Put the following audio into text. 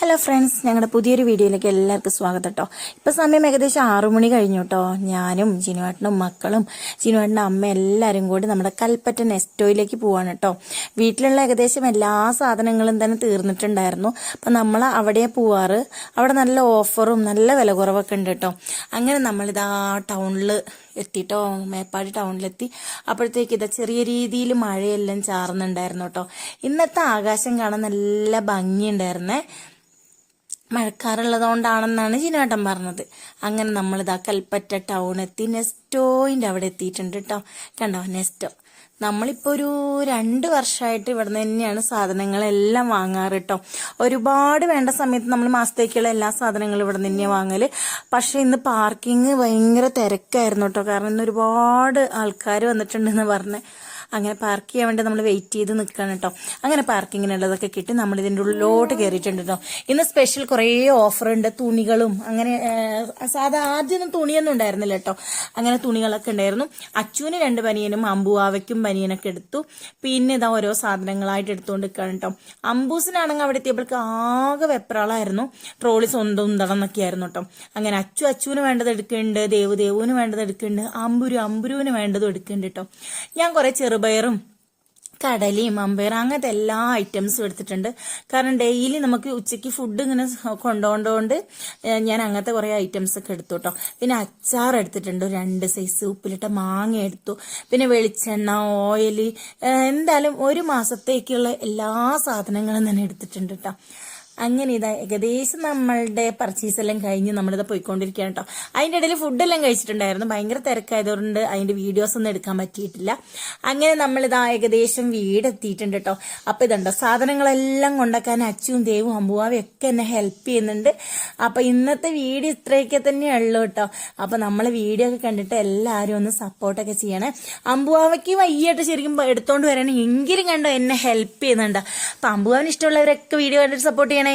Hello friends, ഞങ്ങളുടെ പുതിയൊരു വീഡിയോയിലേക്ക് എല്ലാവർക്കും സ്വാഗതം കേട്ടോ. ഇപ്പം സമയം ഏകദേശം 6 മണി കഴിഞ്ഞു കേട്ടോ. ഞാനും ജിനുവേട്ടനും മക്കളും ജിനുവേട്ടൻ്റെ അമ്മ എല്ലാവരും കൂടി നമ്മുടെ കൽപ്പറ്റ നെസ്റ്റോയിലേക്ക് പോവാണ് കേട്ടോ. വീട്ടിലുള്ള ഏകദേശം എല്ലാ സാധനങ്ങളും തന്നെ തീർന്നിട്ടുണ്ടായിരുന്നു. അപ്പം നമ്മൾ അവിടെ പോവാറ്. അവിടെ നല്ല ഓഫറും നല്ല വില കുറവൊക്കെ ഉണ്ട് കേട്ടോ. അങ്ങനെ നമ്മളിതാ ടൗണിൽ എത്തിട്ടോ, മേപ്പാടി ടൗണിലെത്തി. അപ്പോഴത്തേക്ക് ഇതാ ചെറിയ രീതിയിൽ മഴയെല്ലാം ചാറുന്നുണ്ടായിരുന്നു കേട്ടോ. ഇന്നത്തെ ആകാശം കാണാൻ നല്ല ഭംഗിയുണ്ടായിരുന്നേ. മഴക്കാറുള്ളതുകൊണ്ടാണെന്നാണ് ജിനുവേട്ടൻ പറഞ്ഞത്. അങ്ങനെ നമ്മളിതാ കൽപ്പറ്റ ടൗൺ എത്തി. നെസ്റ്റോയിൻ്റെ അവിടെ എത്തിയിട്ടുണ്ട് കേട്ടോ. കണ്ടോ നെസ്റ്റോ. നമ്മളിപ്പോൾ ഒരു 2 വർഷമായിട്ട് ഇവിടെ നിന്ന് തന്നെയാണ് സാധനങ്ങളെല്ലാം വാങ്ങാറ് കേട്ടോ. ഒരുപാട് വേണ്ട സമയത്ത് നമ്മൾ മാസത്തേക്കുള്ള എല്ലാ സാധനങ്ങളും ഇവിടെ നിന്ന് തന്നെയാണ് വാങ്ങൽ. പക്ഷേ ഇന്ന് പാർക്കിങ് ഭയങ്കര തിരക്കായിരുന്നു കേട്ടോ. കാരണം ഇന്ന് ഒരുപാട് ആൾക്കാർ വന്നിട്ടുണ്ടെന്ന് പറഞ്ഞ് അങ്ങനെ പാർക്ക് ചെയ്യാൻ വേണ്ടി നമ്മൾ വെയിറ്റ് ചെയ്ത് നിൽക്കുകയാണ് കേട്ടോ. അങ്ങനെ പാർക്കിങ്ങിനുള്ളതൊക്കെ കിട്ടി നമ്മൾ ഇതിൻ്റെ ഉള്ളിലോട്ട് കയറിയിട്ടുണ്ട് കേട്ടോ. ഇന്ന് സ്പെഷ്യൽ കുറേ ഓഫറുണ്ട്. തുണികളും അങ്ങനെ ആദ്യമൊന്നും തുണിയൊന്നും ഉണ്ടായിരുന്നില്ല കേട്ടോ. അങ്ങനെ തുണികളൊക്കെ ഉണ്ടായിരുന്നു. അച്ചുവിന് 2 ബനിയനും അമ്പുവാവയ്ക്കും ബനിയനൊക്കെ എടുത്തു. പിന്നെ ഇതാ ഓരോ സാധനങ്ങളായിട്ട് എടുത്തുകൊണ്ട് നിൽക്കുകയാണ് കേട്ടോ. അമ്പൂസിനാണെങ്കിൽ അവിടെ എത്തിയപ്പോഴേക്ക് ആകെ വെപ്രാളായിരുന്നു. ട്രോളി സ്വന്തം എന്നൊക്കെ ആയിരുന്നു കേട്ടോ. അങ്ങനെ അച്ചുവിന് വേണ്ടത് എടുക്കുന്നുണ്ട്, ദേവുവിന് വേണ്ടത് എടുക്കുന്നുണ്ട്, അമ്പുരുവിന് വേണ്ടതും എടുക്കുന്നുണ്ട് കേട്ടോ. ഞാൻ കുറേ ചെറുപയറും കടലയും അമ്പയറും അങ്ങനത്തെ എല്ലാ ഐറ്റംസും എടുത്തിട്ടുണ്ട്. കാരണം ഡെയിലി നമുക്ക് ഉച്ചയ്ക്ക് ഫുഡ് ഇങ്ങനെ കൊണ്ടുപോകേണ്ടതുകൊണ്ട് ഞാൻ അങ്ങനത്തെ കുറേ ഐറ്റംസ് ഒക്കെ എടുത്തു കേട്ടോ. പിന്നെ അച്ചാർ എടുത്തിട്ടുണ്ട്, 2 സൈസ് ഉപ്പിലിട്ട മാങ്ങ എടുത്തു. പിന്നെ വെളിച്ചെണ്ണ, ഓയിൽ, എന്തായാലും 1 മാസത്തേക്കുള്ള എല്ലാ സാധനങ്ങളും തന്നെ എടുത്തിട്ടുണ്ട് കേട്ടോ. അങ്ങനെ ഇതാ ഏകദേശം നമ്മളുടെ പർച്ചേസ് എല്ലാം കഴിഞ്ഞ് നമ്മളിത് പോയിക്കൊണ്ടിരിക്കുകയാണ് കേട്ടോ. അതിൻ്റെ ഇടയിൽ ഫുഡെല്ലാം കഴിച്ചിട്ടുണ്ടായിരുന്നു. ഭയങ്കര തിരക്കായതുകൊണ്ട് അതിൻ്റെ വീഡിയോസ് ഒന്നും എടുക്കാൻ പറ്റിയിട്ടില്ല. അങ്ങനെ നമ്മളിതാ ഏകദേശം വീടെത്തിയിട്ടുണ്ട് കേട്ടോ. അപ്പം ഇതുണ്ടോ സാധനങ്ങളെല്ലാം കൊണ്ടാക്കാൻ അച്ചുവും ദേവും അമ്പുവാവും ഒക്കെ എന്നെ ഹെൽപ്പ് ചെയ്യുന്നുണ്ട്. അപ്പം ഇന്നത്തെ വീഡിയോ ഇത്രയൊക്കെ തന്നെ ഉള്ളൂ കേട്ടോ. അപ്പം നമ്മൾ വീഡിയോ ഒക്കെ കണ്ടിട്ട് എല്ലാവരും ഒന്ന് സപ്പോർട്ടൊക്കെ ചെയ്യണേ. അമ്പുവാവയ്ക്ക് വയ്യായിട്ട് ശരിക്കും എടുത്തോണ്ട് വരാനും എങ്കിലും കണ്ടോ എന്നെ ഹെൽപ്പ് ചെയ്യുന്നുണ്ട്. അപ്പം അമ്പുവാവിന് ഇഷ്ടമുള്ളവരൊക്കെ വീഡിയോ കണ്ടിട്ട് സപ്പോർട്ട് ചെയ്യണേ.